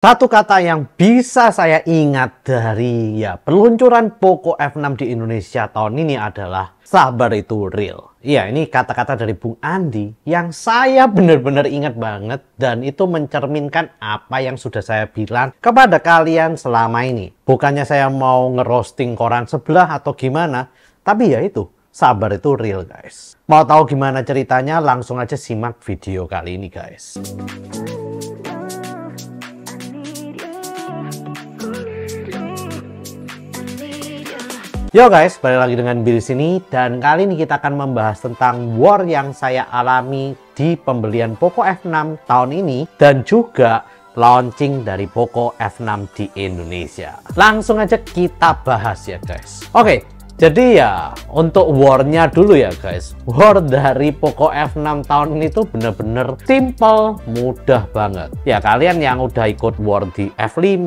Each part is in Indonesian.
Satu kata yang bisa saya ingat dari peluncuran Poco F6 di Indonesia tahun ini adalah sabar itu real. Iya, ini kata-kata dari Bung Andi yang saya benar-benar ingat banget dan itu mencerminkan apa yang sudah saya bilang kepada kalian selama ini. Bukannya saya mau ngerosting koran sebelah atau gimana, tapi ya itu, sabar itu real guys. Mau tahu gimana ceritanya? Langsung aja simak video kali ini guys. Yo guys, balik lagi dengan Bill sini dan kali ini kita akan membahas tentang war yang saya alami di pembelian Poco F6 tahun ini dan juga launching dari Poco F6 di Indonesia. Langsung aja kita bahas ya guys. Oke, jadi ya untuk war-nya dulu ya guys. War dari Poco F6 tahun ini tuh bener-bener simple, mudah banget. Ya kalian yang udah ikut war di F5,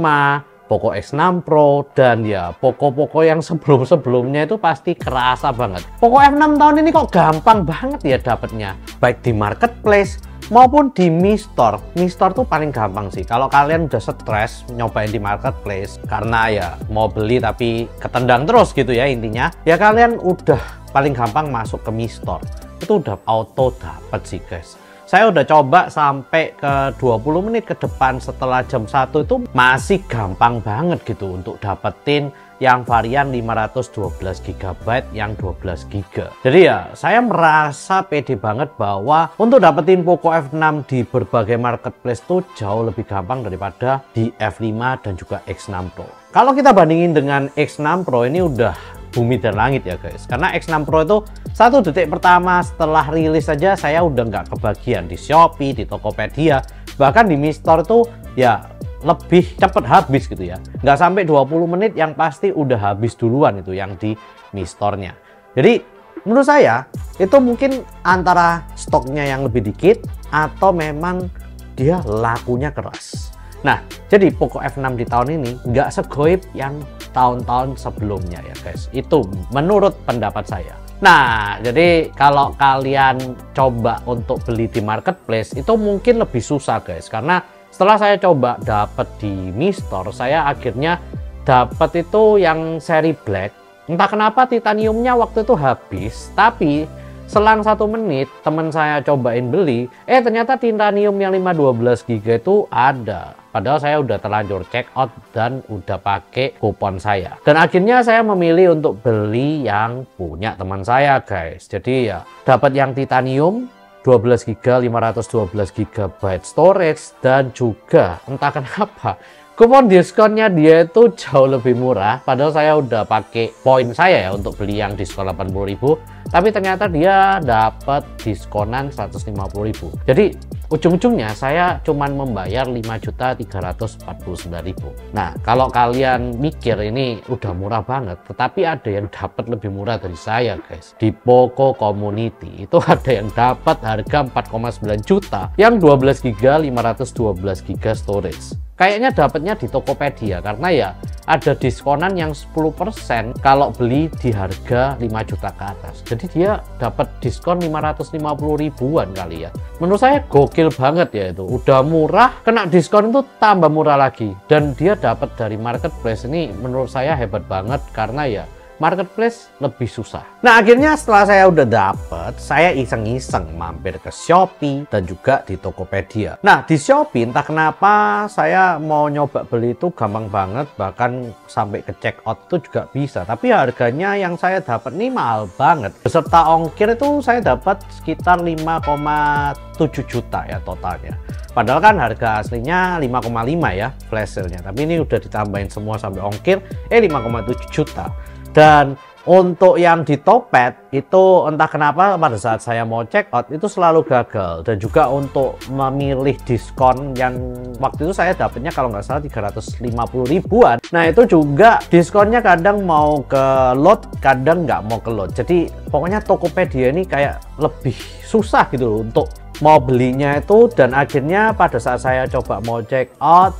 Poco X6 Pro dan ya Poco yang sebelum-sebelumnya itu pasti kerasa banget. Poco F6 tahun ini kok gampang banget ya dapetnya, baik di marketplace maupun di Mi Store. Mi Store tuh paling gampang sih kalau kalian udah stres nyobain di marketplace karena ya mau beli tapi ketendang terus gitu ya intinya. Ya kalian udah paling gampang masuk ke Mi Store. Itu udah auto dapet sih guys. Saya udah coba sampai ke 20 menit ke depan setelah jam 1 itu masih gampang banget gitu untuk dapetin yang varian 512 GB yang 12 GB. Jadi ya saya merasa pede banget bahwa untuk dapetin Poco F6 di berbagai marketplace tuh jauh lebih gampang daripada di F5 dan juga X6 Pro. Kalau kita bandingin dengan X6 Pro ini udah bumi dan langit ya guys, karena X6 Pro itu 1 detik pertama setelah rilis saja saya udah nggak kebagian di Shopee, di Tokopedia, bahkan di Mi Store itu ya lebih cepet habis gitu ya, nggak sampai 20 menit yang pasti udah habis duluan itu yang di Mi Store-nya. Jadi menurut saya itu mungkin antara stoknya yang lebih dikit atau memang dia lakunya keras. Nah, jadi Poco F6 di tahun ini nggak segoib yang tahun-tahun sebelumnya ya guys. Itu menurut pendapat saya. Nah, jadi kalau kalian coba untuk beli di marketplace itu mungkin lebih susah guys. Karena setelah saya coba dapat di Mi Store, saya akhirnya dapat itu yang seri black. Entah kenapa titaniumnya waktu itu habis, tapi selang 1 menit teman saya cobain beli, ternyata titanium yang 512 GB itu ada. Padahal saya udah terlanjur check out dan udah pakai kupon saya. Dan akhirnya saya memilih untuk beli yang punya teman saya guys. Jadi ya dapat yang titanium 12 GB 512 GB storage dan juga entah kenapa kupon diskonnya dia itu jauh lebih murah. Padahal saya udah pakai poin saya ya untuk beli yang diskon 80.000, tapi ternyata dia dapat diskonan 150.000. Jadi ujung-ujungnya saya cuman membayar 5.349.000. Nah, kalau kalian mikir ini udah murah banget, tetapi ada yang dapat lebih murah dari saya guys. Di Poco Community itu ada yang dapat harga 4,9 juta yang 12 GB 512 GB storage. Kayaknya dapatnya di Tokopedia karena ya ada diskonan yang 10% kalau beli di harga 5 juta ke atas. Jadi dia dapat diskon 550 ribuan kali ya. Menurut saya gokil banget ya itu. Udah murah, kena diskon itu tambah murah lagi. Dan dia dapat dari marketplace ini menurut saya hebat banget karena ya marketplace lebih susah. Nah akhirnya setelah saya udah dapet, saya iseng-iseng mampir ke Shopee dan juga di Tokopedia. Nah di Shopee entah kenapa saya mau nyoba beli itu gampang banget, bahkan sampai ke check out itu juga bisa. Tapi harganya yang saya dapat nih mahal banget. Beserta ongkir itu saya dapat sekitar 5,7 juta ya totalnya. Padahal kan harga aslinya 5,5 ya flash sale-nya. Tapi ini udah ditambahin semua sampai ongkir 5,7 juta. Dan untuk yang di Topet itu entah kenapa pada saat saya mau check out itu selalu gagal. Dan juga untuk memilih diskon yang waktu itu saya dapatnya kalau nggak salah 350 ribuan. Nah itu juga diskonnya kadang mau ke load, kadang nggak mau ke load. Jadi pokoknya Tokopedia ini kayak lebih susah gitu loh untuk mau belinya itu. Dan akhirnya pada saat saya coba mau check out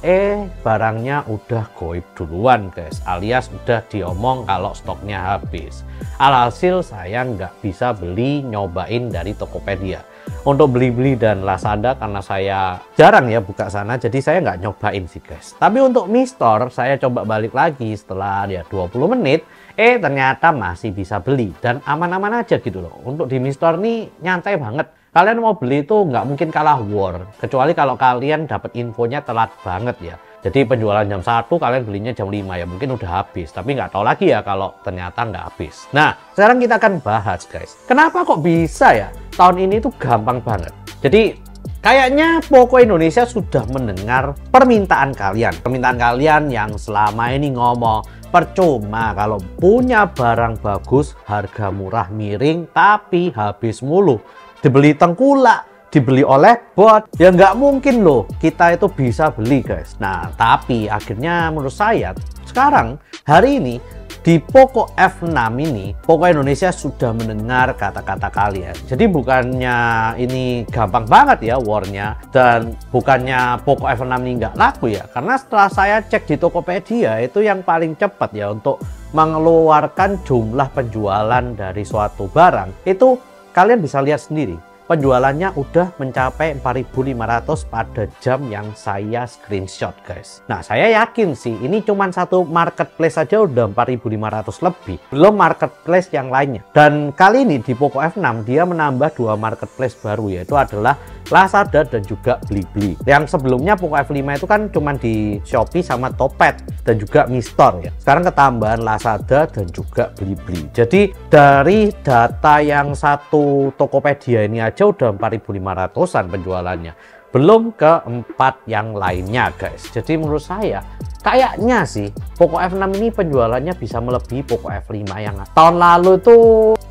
barangnya udah goib duluan guys, alias udah diomong kalau stoknya habis. Alhasil saya nggak bisa beli nyobain dari Tokopedia. untuk Blibli dan Lazada karena saya jarang ya buka sana, jadi saya nggak nyobain sih guys. Tapi untuk Mi Store saya coba balik lagi setelah ya 20 menit, ternyata masih bisa beli dan aman-aman aja gitu loh. Untuk di Mi Store nih nyantai banget. Kalian mau beli itu nggak mungkin kalah war, kecuali kalau kalian dapat infonya telat banget ya. Jadi penjualan jam 1, kalian belinya jam 5 ya, mungkin udah habis. Tapi nggak tahu lagi ya kalau ternyata nggak habis. Nah, sekarang kita akan bahas guys. Kenapa kok bisa ya tahun ini tuh gampang banget. Jadi kayaknya Poco Indonesia sudah mendengar permintaan kalian. Permintaan kalian yang selama ini ngomong, percuma kalau punya barang bagus, harga murah miring, tapi habis mulu. Dibeli tengkulak, dibeli oleh bot, ya nggak mungkin loh kita itu bisa beli guys. Nah tapi akhirnya menurut saya sekarang hari ini di Poco F6 ini Poco Indonesia sudah mendengar kata-kata kalian. Jadi bukannya ini gampang banget ya warnya, dan bukannya Poco F6 ini nggak laku ya, karena setelah saya cek di Tokopedia itu yang paling cepat ya untuk mengeluarkan jumlah penjualan dari suatu barang itu kalian bisa lihat sendiri. Penjualannya udah mencapai 4.500 pada jam yang saya screenshot guys. Nah saya yakin sih ini cuma satu marketplace saja udah 4.500 lebih, belum marketplace yang lainnya. Dan kali ini di Poco F6 dia menambah 2 marketplace baru, yaitu adalah Lazada dan juga Blibli. Yang sebelumnya Poco F5 itu kan cuma di Shopee sama Topet dan juga Mi Store ya. Sekarang ketambahan Lazada dan juga Blibli. Jadi dari data yang satu Tokopedia ini aja udah 4.500-an penjualannya, belum ke 4 yang lainnya guys. Jadi menurut saya kayaknya sih Poco F6 ini penjualannya bisa melebihi Poco F5 yang tahun lalu itu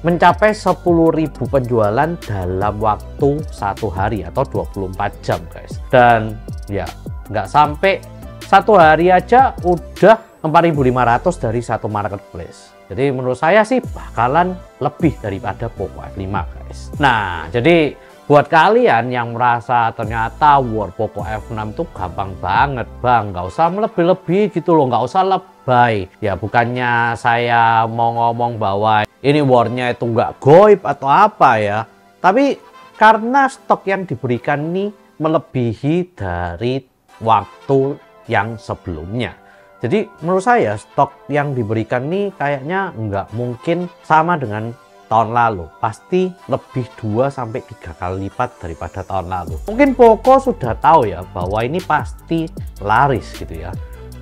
mencapai 10.000 penjualan dalam waktu 1 hari atau 24 jam guys. Dan ya nggak sampai 1 hari aja udah 4.500 dari satu marketplace. Jadi menurut saya sih bakalan lebih daripada Poco F5 guys. Nah jadi buat kalian yang merasa ternyata war Poco F6 itu gampang banget bang, nggak usah lebih-lebih gitu loh, nggak usah lebay. Ya bukannya saya mau ngomong bahwa ini warnya itu nggak goib atau apa ya, tapi karena stok yang diberikan ini melebihi dari waktu yang sebelumnya. Jadi menurut saya stok yang diberikan nih kayaknya nggak mungkin sama dengan tahun lalu. Pasti lebih 2-3 kali lipat daripada tahun lalu. Mungkin Poco sudah tahu ya bahwa ini pasti laris gitu ya.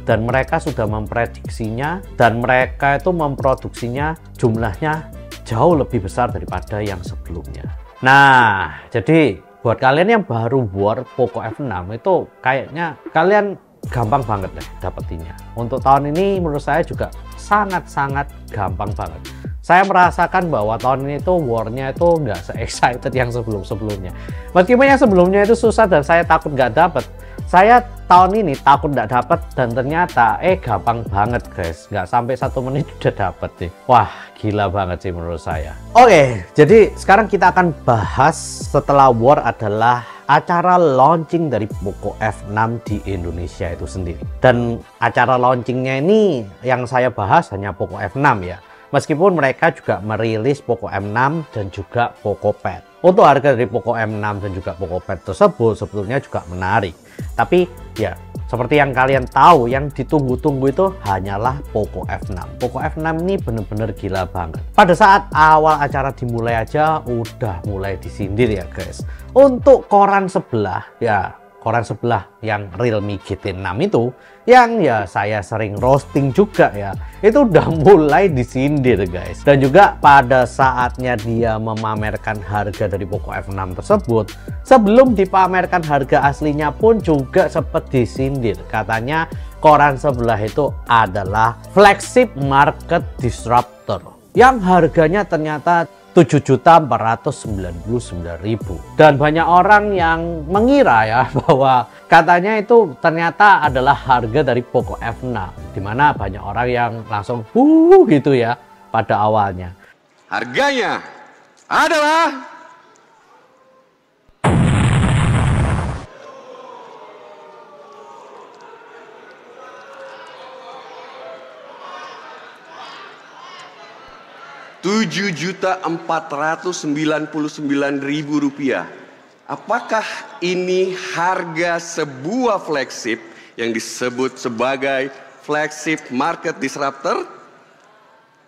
Dan mereka sudah memprediksinya dan mereka itu memproduksinya jumlahnya jauh lebih besar daripada yang sebelumnya. Nah, jadi buat kalian yang baru war Poco F6 itu kayaknya kalian gampang banget deh dapetinnya. Untuk tahun ini menurut saya juga sangat-sangat gampang banget. Saya merasakan bahwa tahun ini tuh warnya itu nggak se-excited yang sebelum-sebelumnya. Meskipun yang sebelumnya itu susah dan saya takut nggak dapet, saya tahun ini takut nggak dapet dan ternyata gampang banget guys. Nggak sampai 1 menit udah dapet deh. Wah gila banget sih menurut saya. Oke, jadi sekarang kita akan bahas setelah war adalah acara launching dari Poco F6 di Indonesia itu sendiri. Dan acara launchingnya ini yang saya bahas hanya Poco F6 ya. Meskipun mereka juga merilis Poco M6 dan juga Poco Pad. Untuk harga dari Poco M6 dan juga Poco Pad tersebut sebetulnya juga menarik. Tapi ya seperti yang kalian tahu, yang ditunggu-tunggu itu hanyalah Poco F6. Poco F6 ini bener-bener gila banget. Pada saat awal acara dimulai aja udah mulai disindir ya guys. Untuk koran sebelah ya, koran sebelah yang Realme GT6 itu, yang ya saya sering roasting juga ya, itu udah mulai disindir guys. Dan juga pada saatnya dia memamerkan harga dari Poco F6 tersebut, sebelum dipamerkan harga aslinya pun juga sempat disindir. Katanya koran sebelah itu adalah flagship market disruptor yang harganya ternyata 7.499.000. Dan banyak orang yang mengira ya bahwa katanya itu ternyata adalah harga dari Poco F6, dimana banyak orang yang langsung gitu ya pada awalnya. Harganya adalah Rp7.499.000. apakah ini harga sebuah flagship yang disebut sebagai flagship market disruptor?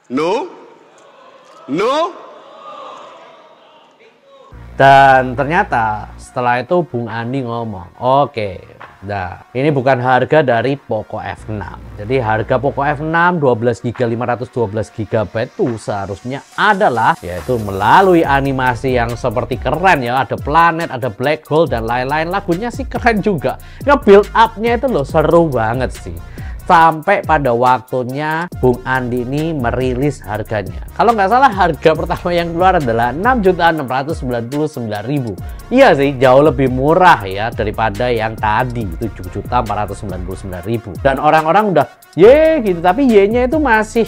No? No? Dan ternyata setelah itu Bung Andi ngomong, oke, nah ini bukan harga dari Poco F6. Jadi harga Poco F6 12GB 512GB itu seharusnya adalah yaitu melalui animasi yang seperti keren ya, ada planet, ada black hole dan lain-lain. Lagunya sih keren juga. Ya build up-nya itu loh seru banget sih. Sampai pada waktunya Bung Andi ini merilis harganya. Kalau nggak salah harga pertama yang keluar adalah 6.699.000. Iya sih, jauh lebih murah ya daripada yang tadi 7.499.000. Dan orang-orang udah ye gitu, tapi Y-nya itu masih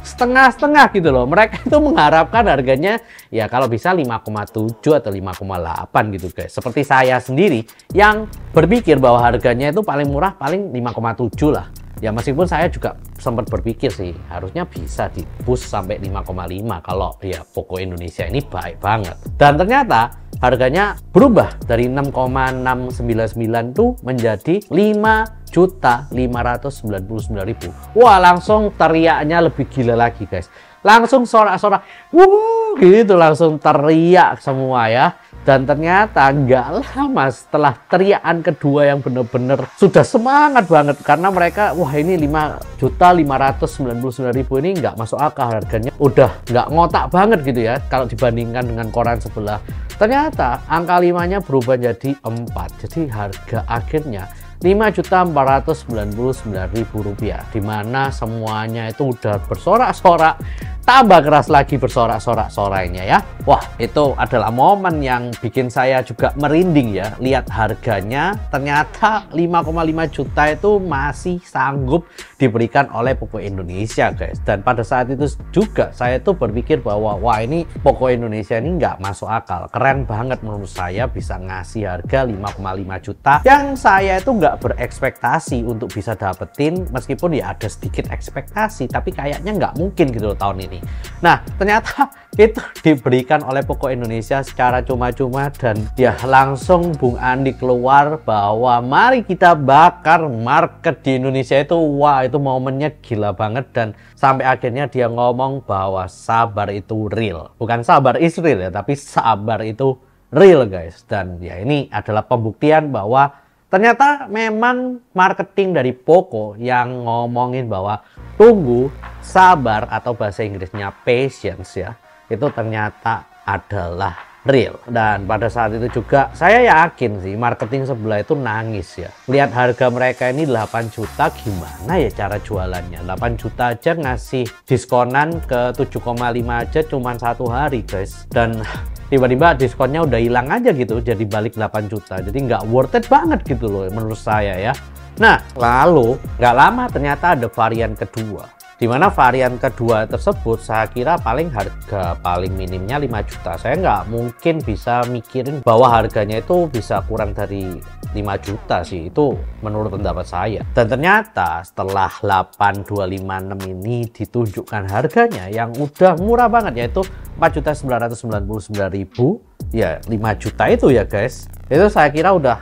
setengah-setengah gitu loh. Mereka itu mengharapkan harganya ya kalau bisa 5,7 atau 5,8 gitu guys. Seperti saya sendiri yang berpikir bahwa harganya itu paling murah paling 5,7 lah. Ya meskipun saya juga sempat berpikir sih harusnya bisa di push sampai 5,5 kalau ya Poco Indonesia ini baik banget. Dan ternyata harganya berubah dari 6,699 tuh menjadi 5.599.000. Wah, langsung teriaknya lebih gila lagi guys. Langsung sorak-sorak, wuh gitu, langsung teriak semua ya. Dan ternyata nggak lama setelah teriakan kedua yang bener-bener sudah semangat banget karena mereka wah ini 5.599.000 ini nggak masuk akal harganya, udah nggak ngotak banget gitu ya kalau dibandingkan dengan koran sebelah. Ternyata angka 5-nya berubah jadi 4, jadi harga akhirnya 5.499.000 rupiah, dimana semuanya itu udah bersorak-sorak, tambah keras lagi bersorak-sorak sorainya ya. Wah, itu adalah momen yang bikin saya juga merinding ya, lihat harganya ternyata 5,5 juta itu masih sanggup diberikan oleh Poco Indonesia guys. Dan pada saat itu juga saya tuh berpikir bahwa wah ini Poco Indonesia ini nggak masuk akal, keren banget menurut saya bisa ngasih harga 5,5 juta yang saya itu nggak berekspektasi untuk bisa dapetin, meskipun ya ada sedikit ekspektasi tapi kayaknya nggak mungkin gitu loh tahun ini. Nah ternyata itu diberikan oleh Poco Indonesia secara cuma-cuma dan ya langsung Bung Andi keluar bahwa mari kita bakar market di Indonesia itu. Wah itu momennya gila banget dan sampai akhirnya dia ngomong bahwa sabar itu real, bukan sabar is real ya, tapi sabar itu real guys. Dan ya ini adalah pembuktian bahwa ternyata memang marketing dari Poco yang ngomongin bahwa tunggu, sabar atau bahasa Inggrisnya patience ya, itu ternyata adalah real. Dan pada saat itu juga saya yakin sih marketing sebelah itu nangis ya. Lihat harga mereka ini 8 juta, gimana ya cara jualannya? 8 juta aja ngasih diskonan ke 7,5 aja cuman 1 hari guys. Dan tiba-tiba diskonnya udah hilang aja gitu, jadi balik 8 juta. Jadi nggak worth it banget gitu loh menurut saya ya. Nah, lalu nggak lama ternyata ada varian kedua. Dimana varian kedua tersebut saya kira paling harga paling minimnya 5 juta. Saya nggak mungkin bisa mikirin bahwa harganya itu bisa kurang dari 5 juta sih, itu menurut pendapat saya. Dan ternyata setelah 8256 ini ditunjukkan harganya yang udah murah banget, yaitu 4.999.000, ya 5 juta itu ya guys. Itu saya kira udah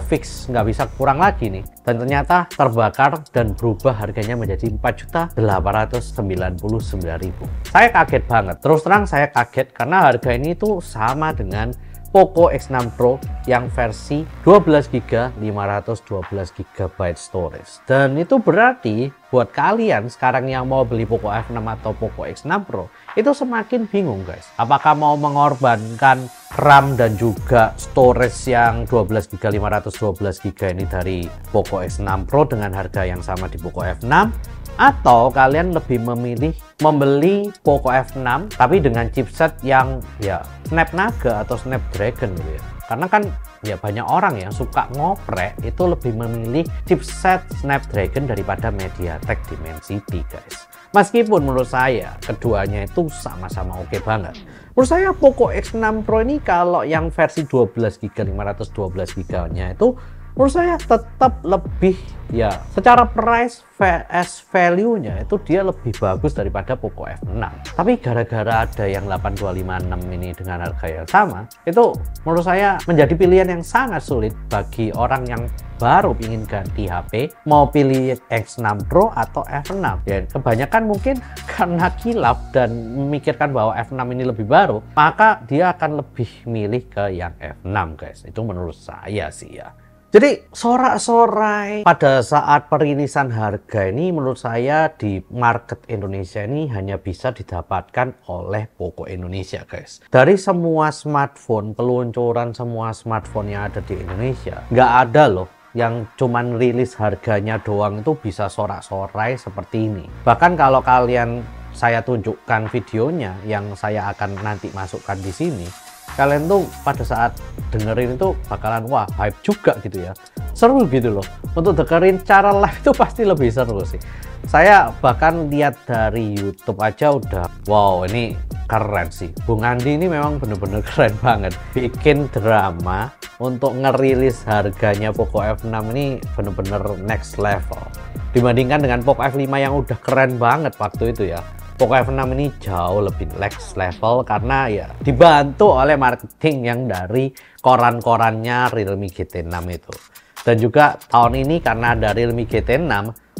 fix, nggak bisa kurang lagi nih. Dan ternyata terbakar dan berubah harganya menjadi 4.899.000. Saya kaget banget, terus terang saya kaget karena harga ini tuh sama dengan Poco X6 Pro yang versi 12GB 512GB storage. Dan itu berarti buat kalian sekarang yang mau beli Poco F6 atau Poco X6 Pro itu semakin bingung guys. Apakah mau mengorbankan RAM dan juga storage yang 12GB 512GB ini dari Poco X6 Pro dengan harga yang sama di Poco F6, atau kalian lebih memilih membeli Poco F6 tapi dengan chipset yang ya Snapdragon atau Snapdragon gitu ya. Karena kan ya banyak orang yang suka ngoprek itu lebih memilih chipset Snapdragon daripada MediaTek Dimensity guys. Meskipun menurut saya keduanya itu sama-sama oke banget. Menurut saya Poco X6 Pro ini kalau yang versi 12GB 512GB nya itu menurut saya tetap lebih, ya secara price vs value-nya itu dia lebih bagus daripada Poco F6. Tapi gara-gara ada yang 8256 ini dengan harga yang sama, itu menurut saya menjadi pilihan yang sangat sulit bagi orang yang baru ingin ganti HP, mau pilih X6 Pro atau F6. Ya kebanyakan mungkin karena kilaf dan memikirkan bahwa F6 ini lebih baru, maka dia akan lebih milih ke yang F6 guys. Itu menurut saya sih ya. Jadi sorak-sorai pada saat perilisan harga ini menurut saya di market Indonesia ini hanya bisa didapatkan oleh Poco Indonesia guys. Dari semua smartphone, peluncuran semua smartphone yang ada di Indonesia, nggak ada loh yang cuman rilis harganya doang itu bisa sorak-sorai seperti ini. Bahkan kalau kalian saya tunjukkan videonya yang saya akan nanti masukkan di sini, kalian tuh pada saat dengerin itu bakalan wah hype juga gitu ya, seru gitu loh. Untuk dengerin cara live itu pasti lebih seru sih. Saya bahkan lihat dari YouTube aja udah wow, ini keren sih. Bung Andi ini memang bener-bener keren banget, bikin drama untuk ngerilis harganya Poco F6 ini bener-bener next level dibandingkan dengan Poco F5 yang udah keren banget waktu itu ya. Poco F6 ini jauh lebih next level karena ya dibantu oleh marketing yang dari koran-korannya Realme GT6 itu. Dan juga tahun ini karena ada Realme GT6,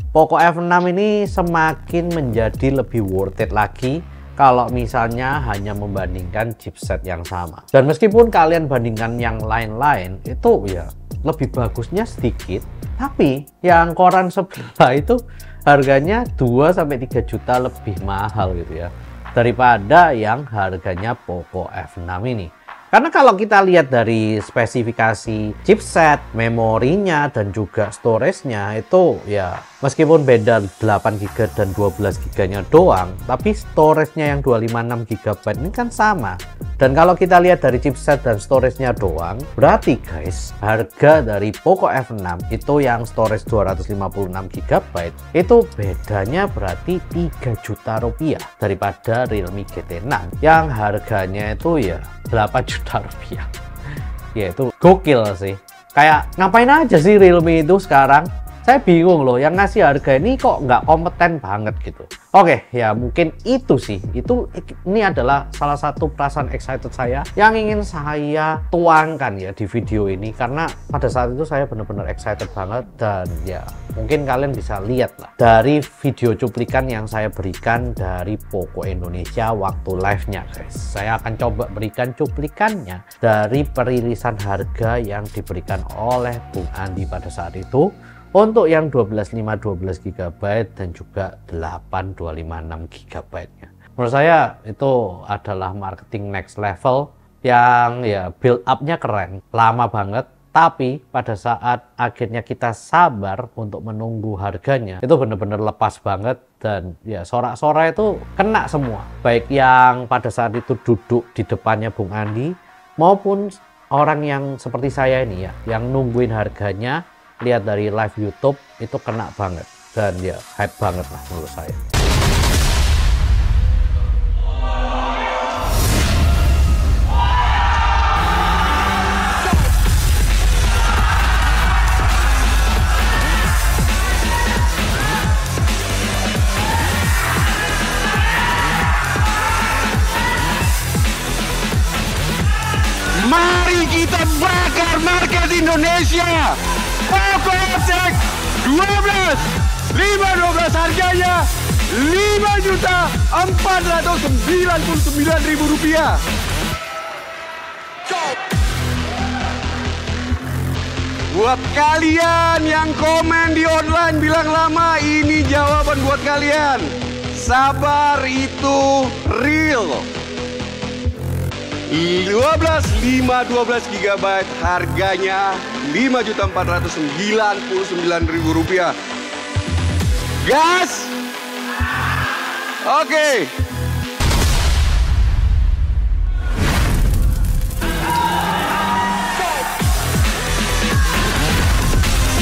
Poco F6 ini semakin menjadi lebih worth it lagi kalau misalnya hanya membandingkan chipset yang sama. Dan meskipun kalian bandingkan yang lain-lain itu ya lebih bagusnya sedikit, tapi yang koran sebelah itu harganya 2-3 juta lebih mahal gitu ya daripada yang harganya Poco F6 ini. Karena kalau kita lihat dari spesifikasi chipset, memorinya, dan juga storage-nya itu ya meskipun beda 8GB dan 12GB-nya doang, tapi storage-nya yang 256GB ini kan sama. Dan kalau kita lihat dari chipset dan storage-nya doang, berarti guys, harga dari Poco F6 itu yang storage 256GB itu bedanya berarti 3 juta rupiah daripada Realme GT6 yang harganya itu ya 8 juta rupiah. Ya itu gokil sih. Kayak ngapain aja sih Realme itu sekarang? Saya bingung loh, yang ngasih harga ini kok nggak kompeten banget gitu. Oke, ya mungkin itu sih. Ini adalah salah satu perasaan excited saya yang ingin saya tuangkan ya di video ini. Karena pada saat itu saya benar-benar excited banget. Dan ya mungkin kalian bisa lihat lah dari video cuplikan yang saya berikan dari Poco Indonesia waktu live-nya guys. Saya akan coba berikan cuplikannya dari perilisan harga yang diberikan oleh Bung Andi pada saat itu. Untuk yang 12.5/12GB dan juga 8.256GB nya. Menurut saya itu adalah marketing next level yang ya build up-nya keren, lama banget. Tapi pada saat akhirnya kita sabar untuk menunggu harganya, itu benar-benar lepas banget. Dan ya sorak-sorai itu kena semua. Baik yang pada saat itu duduk di depannya Bung Andi, maupun orang yang seperti saya ini ya, yang nungguin harganya, lihat dari live YouTube itu kena banget. Dan ya hype banget lah menurut saya. Mari kita bakar market Indonesia. Poco F6 512 harganya 5.499.000 rupiah. Buat kalian yang komen di online bilang lama, ini jawaban buat kalian. Sabar itu real. 12GB harganya 5.499.000 rupiah. Gas. Oke.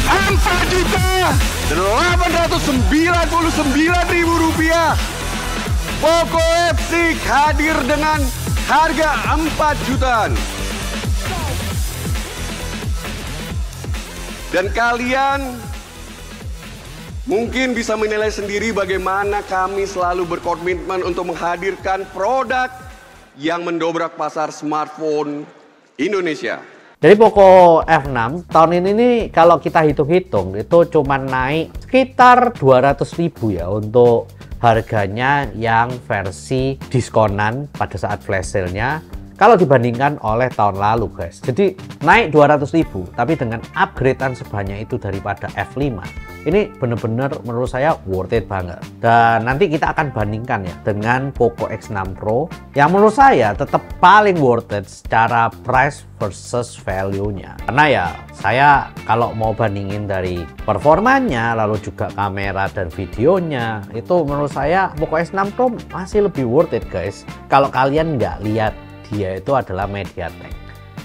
Rp4.899.000. Poco F6 hadir dengan harga 4 jutaan. Dan kalian mungkin bisa menilai sendiri bagaimana kami selalu berkomitmen untuk menghadirkan produk yang mendobrak pasar smartphone Indonesia. Jadi Poco F6 tahun ini nih kalau kita hitung-hitung itu cuma naik sekitar 200.000 ya untuk harganya yang versi diskonan pada saat flash sale-nya kalau dibandingkan oleh tahun lalu guys. Jadi naik 200.000 tapi dengan upgradean sebanyak itu daripada F5. Ini bener-bener menurut saya worth it banget. Dan nanti kita akan bandingkan ya dengan Poco X6 Pro yang menurut saya tetap paling worth it secara price versus value-nya. Karena ya saya kalau mau bandingin dari performanya lalu juga kamera dan videonya itu menurut saya Poco X6 Pro masih lebih worth it guys. Kalau kalian nggak lihat dia itu adalah MediaTek.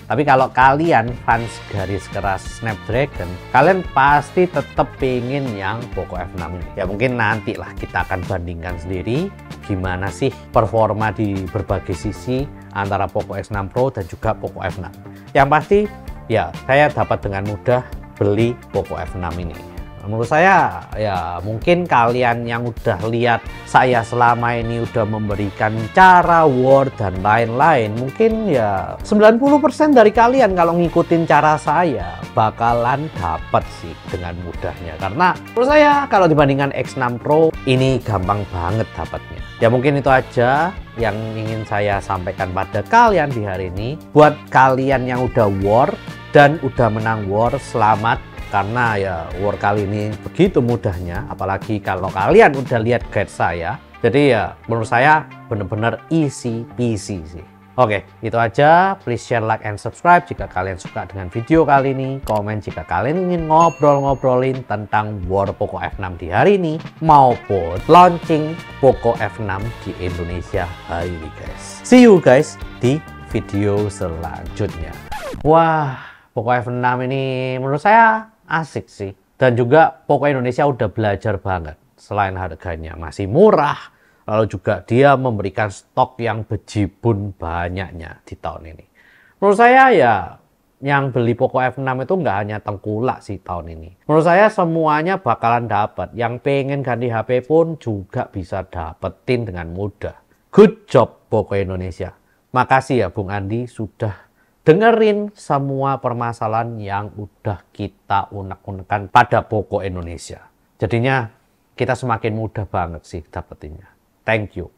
Tapi kalau kalian fans garis keras Snapdragon, kalian pasti tetap pengen yang Poco F6 ini. Ya mungkin nantilah kita akan bandingkan sendiri gimana sih performa di berbagai sisi antara Poco X6 Pro dan juga Poco F6. Yang pasti ya saya dapat dengan mudah beli Poco F6 ini. Menurut saya ya mungkin kalian yang udah lihat saya selama ini udah memberikan cara war dan lain-lain, mungkin ya 90% dari kalian kalau ngikutin cara saya bakalan dapat sih dengan mudahnya. Karena menurut saya kalau dibandingkan X6 Pro ini gampang banget dapatnya. Ya mungkin itu aja yang ingin saya sampaikan pada kalian di hari ini. Buat kalian yang udah war dan udah menang war, selamat. Karena ya war kali ini begitu mudahnya, apalagi kalau kalian udah lihat guide saya. Jadi ya menurut saya bener-bener easy peasy sih. Oke, itu aja. Please share, like, and subscribe jika kalian suka dengan video kali ini. Komen jika kalian ingin ngobrol-ngobrolin tentang war Poco F6 di hari ini maupun launching Poco F6 di Indonesia hari ini guys. See you guys di video selanjutnya. Wah, Poco F6 ini menurut saya asik sih, dan juga Poco Indonesia udah belajar banget. Selain harganya masih murah, lalu juga dia memberikan stok yang bejibun banyaknya di tahun ini. Menurut saya ya yang beli Poco F6 itu nggak hanya tengkulak sih tahun ini. Menurut saya semuanya bakalan dapat. Yang pengen ganti HP pun juga bisa dapetin dengan mudah. Good job Poco Indonesia. Makasih ya Bung Andi sudah dengerin semua permasalahan yang udah kita unek-unekan pada Poco Indonesia. Jadinya kita semakin mudah banget sih dapetinnya. Thank you.